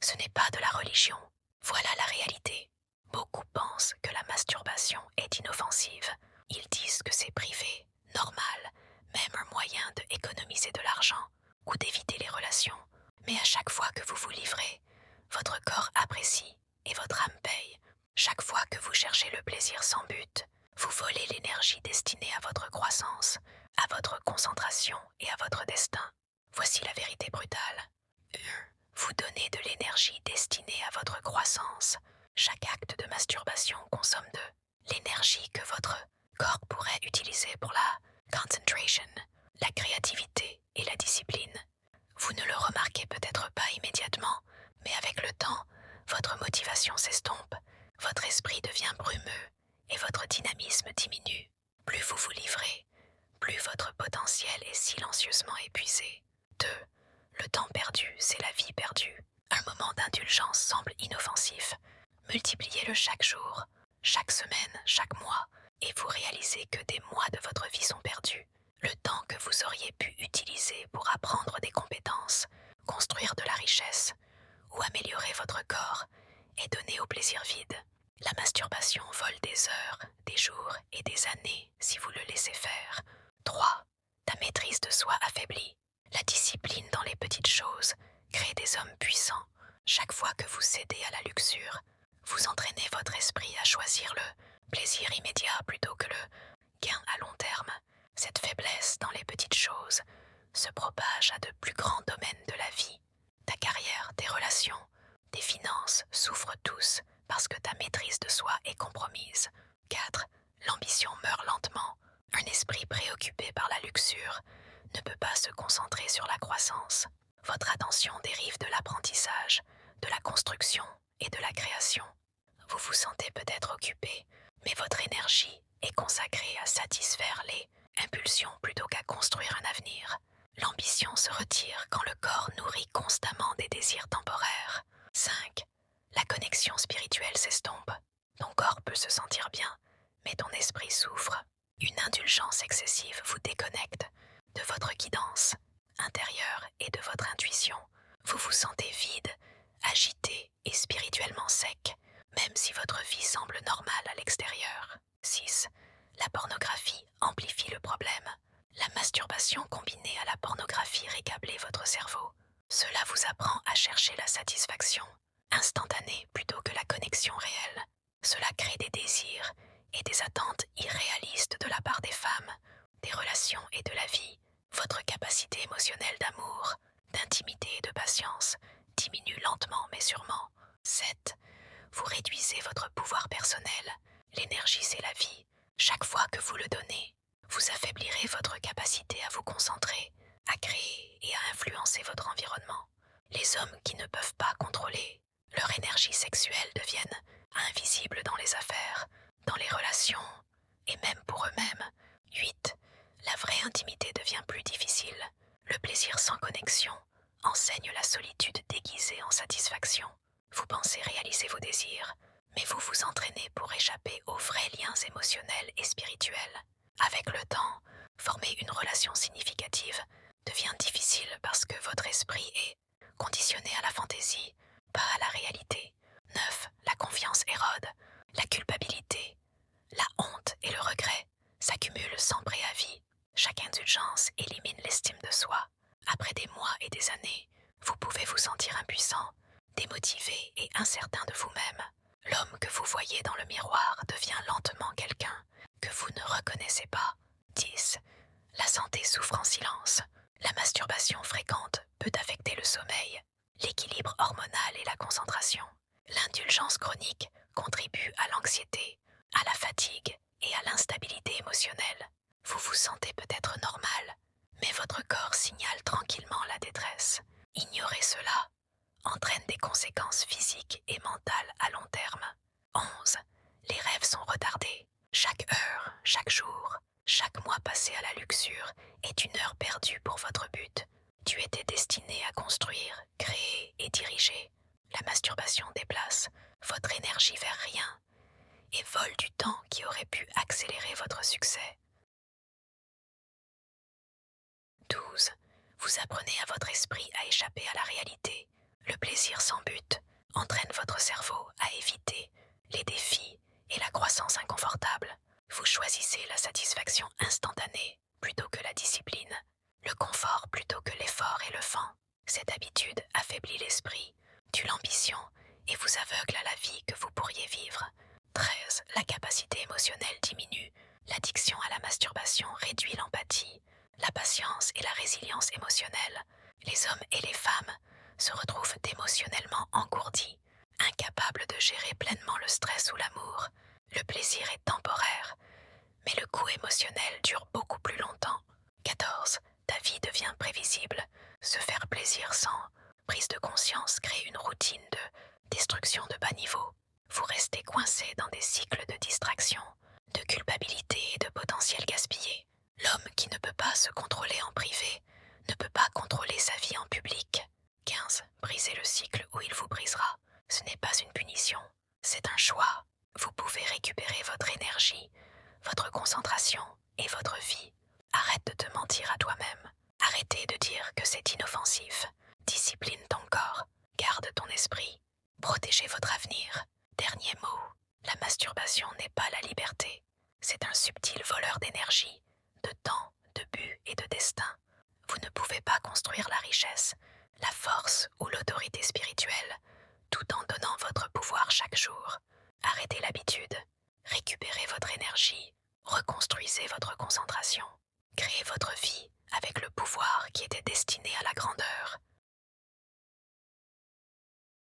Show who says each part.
Speaker 1: Ce n'est pas de la religion. Voilà la réalité. Beaucoup pensent que la masturbation est inoffensive. Ils disent que c'est privé, normal, même un moyen d'économiser de l'argent ou d'éviter les relations. Mais à chaque fois que vous vous livrez, votre corps apprécie et votre âme paye. Chaque fois que vous cherchez le plaisir sans but, vous volez l'énergie destinée à votre croissance, à votre concentration et à votre destin. Voici la vérité brutale. Vous donnez de l'énergie destinée à votre croissance. Chaque acte de masturbation consomme de l'énergie que votre corps pourrait utiliser pour la concentration, la créativité et la discipline. Vous ne le remarquez peut-être pas immédiatement, mais avec le temps, votre motivation s'estompe, votre esprit devient brumeux et votre dynamisme diminue. Plus vous vous livrez, plus votre potentiel est silencieusement épuisé. 2. Le temps perdu, c'est la vie perdue. Un moment d'indulgence semble inoffensif. Multipliez-le chaque jour, chaque semaine, chaque mois, et vous réalisez que des mois de votre vie sont perdus. Le temps que vous auriez pu utiliser pour apprendre des compétences, construire de la richesse ou améliorer votre corps est donné au plaisir vide. La masturbation vole des heures, des jours et des années si vous le laissez faire. 3. Ta maîtrise de soi affaiblie. La discipline dans les petites choses crée des hommes puissants. Chaque fois que vous cédez à la luxure, vous entraînez votre esprit à choisir le plaisir immédiat plutôt que le gain à long terme. Cette faiblesse dans les petites choses se propage à de plus grands domaines de la vie. Ta carrière, tes relations, tes finances souffrent tous parce que ta maîtrise de soi est compromise. 4. L'ambition meurt lentement. Un esprit préoccupé par la luxure ne peut pas se concentrer sur la croissance. Votre attention dérive de l'apprentissage, de la construction et de la création. Vous vous sentez peut-être occupé, mais votre énergie est consacrée à satisfaire les impulsions plutôt qu'à construire un avenir. L'ambition se retire quand le corps nourrit constamment des désirs temporaires. 5. La connexion spirituelle s'estompe. Ton corps peut se sentir bien, mais ton esprit souffre. Une indulgence excessive vous déconnecte de votre guidance intérieure et de votre intuition. Vous vous sentez vide, agité et spirituellement sec, même si votre vie semble normale à l'extérieur. 6. La pornographie amplifie le problème. La masturbation combinée à la pornographie récablait votre cerveau. Cela vous apprend à chercher la satisfaction instantanée plutôt que la connexion réelle. Cela crée des désirs et des attentes irréalistes de la part des femmes, des relations et de la vie. Votre capacité émotionnelle d'amour, d'intimité et de patience diminue lentement mais sûrement. 7. Vous réduisez votre pouvoir personnel. L'énergie, c'est la vie. Chaque fois que vous le donnez, vous affaiblirez votre capacité à vous concentrer, à créer et à influencer votre environnement. Les hommes qui ne peuvent pas contrôler leur énergie sexuelle deviennent invisibles dans les affaires, dans les relations et même pour eux-mêmes. 8. La vraie intimité devient plus difficile. Le plaisir sans connexion enseigne la solitude déguisée en satisfaction. Vous pensez réaliser vos désirs, mais vous vous entraînez pour échapper aux vrais liens émotionnels et spirituels. Avec le temps, former une relation significative devient difficile parce que votre esprit est conditionné à la fantaisie, pas à la réalité. 9. La confiance érode. La culpabilité, la honte et le regret s'accumulent sans préavis. Chaque indulgence élimine l'estime de soi. Après des mois et des années, vous pouvez vous sentir impuissant, démotivé et incertain de vous-même. L'homme que vous voyez dans le miroir devient lentement quelqu'un que vous ne reconnaissez pas. 10. La santé souffre en silence. La masturbation fréquente peut affecter le sommeil, l'équilibre hormonal et la concentration. L'indulgence chronique contribue à l'anxiété, à la fatigue et à l'instabilité émotionnelle. Vous vous sentez peut-être normal, mais votre corps signale tranquillement la détresse. Ignorer cela entraîne des conséquences physiques et mentales à long terme. 11. Les rêves sont retardés. Chaque heure, chaque jour, chaque mois passé à la luxure est une heure perdue pour votre but. Tu étais destiné à construire, créer et diriger. La masturbation déplace votre énergie vers rien et vole du temps qui aurait pu accélérer votre succès. 12. Vous apprenez à votre esprit à échapper à la réalité. Le plaisir sans but entraîne votre cerveau à éviter les défis et la croissance inconfortable. Vous choisissez la satisfaction instantanée plutôt que la discipline, le confort plutôt que l'effort et le vent. Cette habitude affaiblit l'esprit, tue l'ambition et vous aveugle à la vie que vous pourriez vivre. 13. La capacité émotionnelle diminue. L'addiction à la masturbation réduit l'empathie, la patience et la résilience émotionnelle. Les hommes et les femmes se retrouvent émotionnellement engourdis, incapables de gérer pleinement le stress ou l'amour. Le plaisir est temporaire, mais le coût émotionnel dure beaucoup plus longtemps. 14. Ta vie devient prévisible. Se faire plaisir sans prise de conscience crée une routine de destruction de bas niveau. Vous restez coincé dans des cycles de distraction, de culpabilité et de potentiel gaspillé. L'homme qui ne peut pas se contrôler en privé ne peut pas contrôler sa vie en public. 15. Brisez le cycle ou il vous brisera. Ce n'est pas une punition, c'est un choix. Vous pouvez récupérer votre énergie, votre concentration et votre vie. Arrête de te mentir à toi-même. Arrêtez de dire que c'est inoffensif. Discipline ton corps. Garde ton esprit. Protégez votre avenir. Dernier mot. La masturbation n'est pas la liberté. C'est un subtil voleur d'énergie, de temps, de but et de destin. Vous ne pouvez pas construire la richesse, la force ou l'autorité spirituelle, tout en donnant votre pouvoir chaque jour. Arrêtez l'habitude. Récupérez votre énergie. Reconstruisez votre concentration. Créez votre vie avec le pouvoir qui était destiné à la grandeur.